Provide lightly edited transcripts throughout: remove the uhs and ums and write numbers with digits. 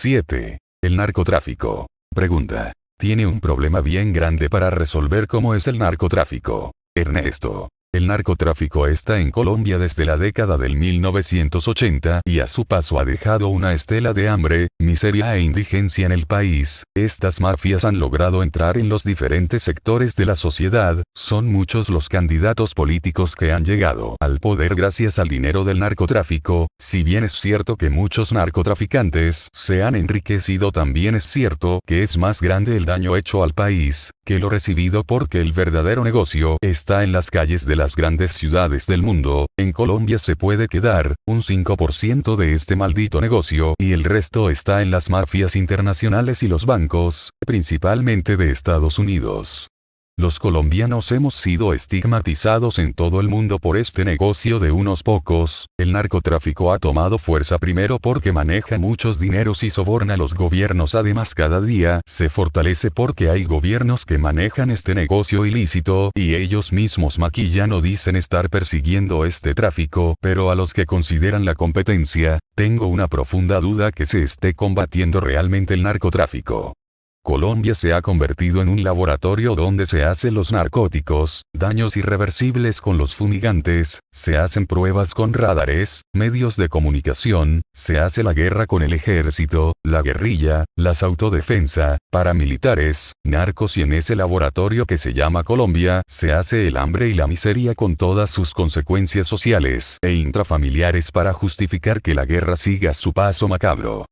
7. El narcotráfico. Pregunta. Tiene un problema bien grande para resolver. ¿Cómo es el narcotráfico? Ernesto. El narcotráfico está en Colombia desde la década del 1980 y a su paso ha dejado una estela de hambre, miseria e indigencia en el país. Estas mafias han logrado entrar en los diferentes sectores de la sociedad, son muchos los candidatos políticos que han llegado al poder gracias al dinero del narcotráfico. Si bien es cierto que muchos narcotraficantes se han enriquecido, también es cierto que es más grande el daño hecho al país que lo recibido, porque el verdadero negocio está en las calles de las grandes ciudades del mundo. En Colombia se puede quedar un 5% de este maldito negocio y el resto está en las mafias internacionales y los bancos, principalmente de Estados Unidos. Los colombianos hemos sido estigmatizados en todo el mundo por este negocio de unos pocos. El narcotráfico ha tomado fuerza primero porque maneja muchos dineros y soborna a los gobiernos. Además, cada día se fortalece porque hay gobiernos que manejan este negocio ilícito y ellos mismos maquillan o dicen estar persiguiendo este tráfico, pero a los que consideran la competencia, tengo una profunda duda que se esté combatiendo realmente el narcotráfico. Colombia se ha convertido en un laboratorio donde se hacen los narcóticos, daños irreversibles con los fumigantes, se hacen pruebas con radares, medios de comunicación, se hace la guerra con el ejército, la guerrilla, las autodefensa, paramilitares, narcos, y en ese laboratorio que se llama Colombia se hace el hambre y la miseria con todas sus consecuencias sociales e intrafamiliares para justificar que la guerra siga su paso macabro.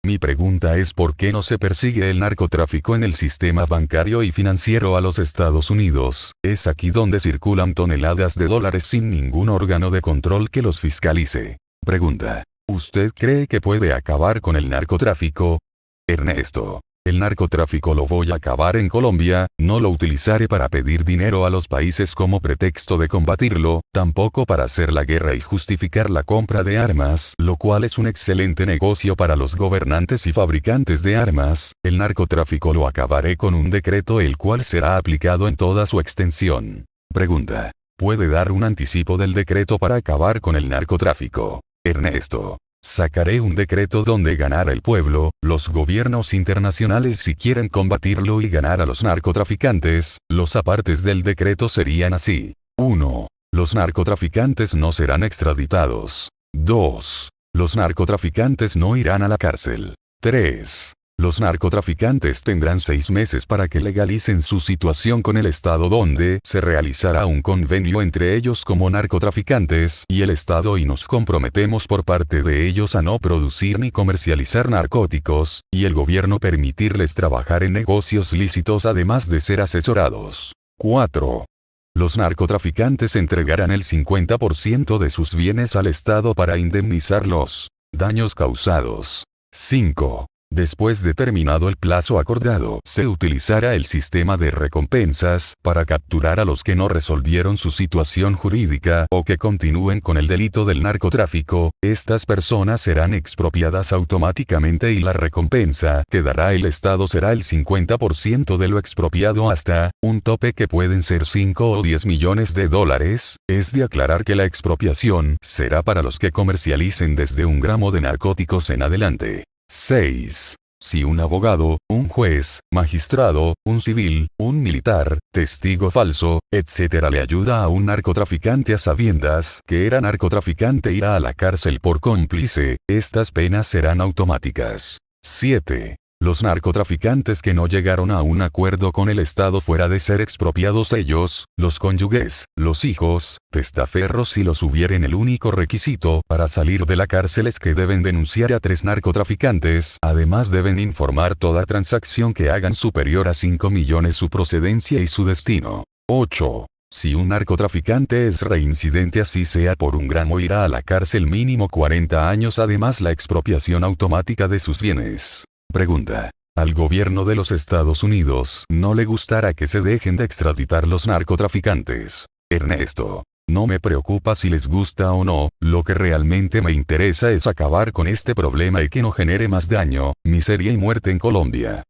Mi pregunta es: ¿por qué no se persigue el narcotráfico en el sistema bancario y financiero a los Estados Unidos? Es aquí donde circulan toneladas de dólares sin ningún órgano de control que los fiscalice. Pregunta. ¿Usted cree que puede acabar con el narcotráfico? Ernesto. El narcotráfico lo voy a acabar en Colombia, no lo utilizaré para pedir dinero a los países como pretexto de combatirlo, tampoco para hacer la guerra y justificar la compra de armas, lo cual es un excelente negocio para los gobernantes y fabricantes de armas. El narcotráfico lo acabaré con un decreto el cual será aplicado en toda su extensión. Pregunta. ¿Puede dar un anticipo del decreto para acabar con el narcotráfico? Ernesto. Sacaré un decreto donde ganará el pueblo, los gobiernos internacionales si quieren combatirlo y ganar a los narcotraficantes. Los apartes del decreto serían así. 1. Los narcotraficantes no serán extraditados. 2. Los narcotraficantes no irán a la cárcel. 3. Los narcotraficantes tendrán 6 meses para que legalicen su situación con el Estado, donde se realizará un convenio entre ellos como narcotraficantes y el Estado, y nos comprometemos por parte de ellos a no producir ni comercializar narcóticos, y el gobierno permitirles trabajar en negocios lícitos además de ser asesorados. 4. Los narcotraficantes entregarán el 50% de sus bienes al Estado para indemnizar los daños causados. 5. Después de terminado el plazo acordado, se utilizará el sistema de recompensas para capturar a los que no resolvieron su situación jurídica o que continúen con el delito del narcotráfico. Estas personas serán expropiadas automáticamente y la recompensa que dará el Estado será el 50% de lo expropiado, hasta un tope que pueden ser 5 o 10 millones de dólares. Es de aclarar que la expropiación será para los que comercialicen desde 1 gramo de narcóticos en adelante. 6. Si un abogado, un juez, magistrado, un civil, un militar, testigo falso, etc. le ayuda a un narcotraficante a sabiendas que era narcotraficante, irá a la cárcel por cómplice, estas penas serán automáticas. 7. Los narcotraficantes que no llegaron a un acuerdo con el Estado, fuera de ser expropiados ellos, los cónyuges, los hijos, testaferros si los hubieren, el único requisito para salir de la cárcel es que deben denunciar a 3 narcotraficantes, además deben informar toda transacción que hagan superior a 5 millones, su procedencia y su destino. 8. Si un narcotraficante es reincidente, así sea por 1 gramo, irá a la cárcel mínimo 40 años, además la expropiación automática de sus bienes. Pregunta. Al gobierno de los Estados Unidos no le gustará que se dejen de extraditar los narcotraficantes. Ernesto. No me preocupa si les gusta o no, lo que realmente me interesa es acabar con este problema y que no genere más daño, miseria y muerte en Colombia.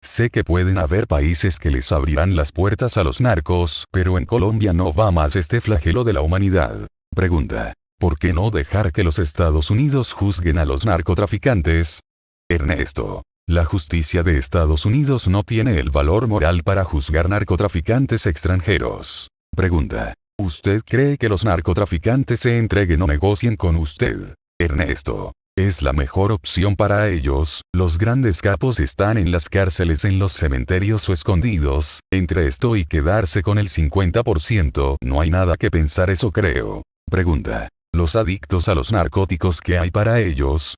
Sé que pueden haber países que les abrirán las puertas a los narcos, pero en Colombia no va más este flagelo de la humanidad. Pregunta. ¿Por qué no dejar que los Estados Unidos juzguen a los narcotraficantes? Ernesto. La justicia de Estados Unidos no tiene el valor moral para juzgar narcotraficantes extranjeros. Pregunta. ¿Usted cree que los narcotraficantes se entreguen o negocien con usted? Ernesto. Es la mejor opción para ellos, los grandes capos están en las cárceles, en los cementerios o escondidos, entre esto y quedarse con el 50%, no hay nada que pensar, eso creo. Pregunta. ¿Los adictos a los narcóticos qué hay para ellos?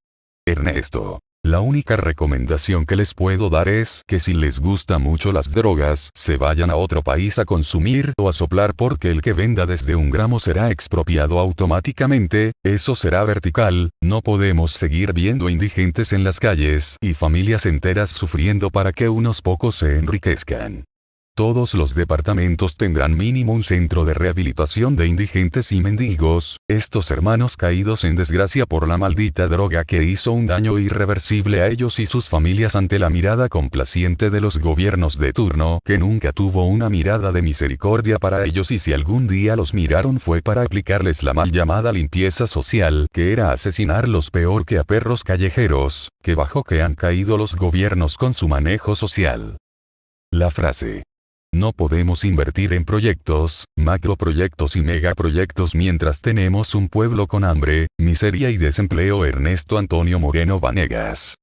Ernesto. La única recomendación que les puedo dar es que si les gusta mucho las drogas, se vayan a otro país a consumir o a soplar, porque el que venda desde 1 gramo será expropiado automáticamente, eso será vertical, no podemos seguir viendo indigentes en las calles y familias enteras sufriendo para que unos pocos se enriquezcan. Todos los departamentos tendrán mínimo un centro de rehabilitación de indigentes y mendigos, estos hermanos caídos en desgracia por la maldita droga que hizo un daño irreversible a ellos y sus familias ante la mirada complaciente de los gobiernos de turno, que nunca tuvo una mirada de misericordia para ellos, y si algún día los miraron fue para aplicarles la mal llamada limpieza social, que era asesinarlos peor que a perros callejeros, que bajo que han caído los gobiernos con su manejo social. La frase. No podemos invertir en proyectos, macroproyectos y megaproyectos mientras tenemos un pueblo con hambre, miseria y desempleo. Ernesto Antonio Moreno Vanegas.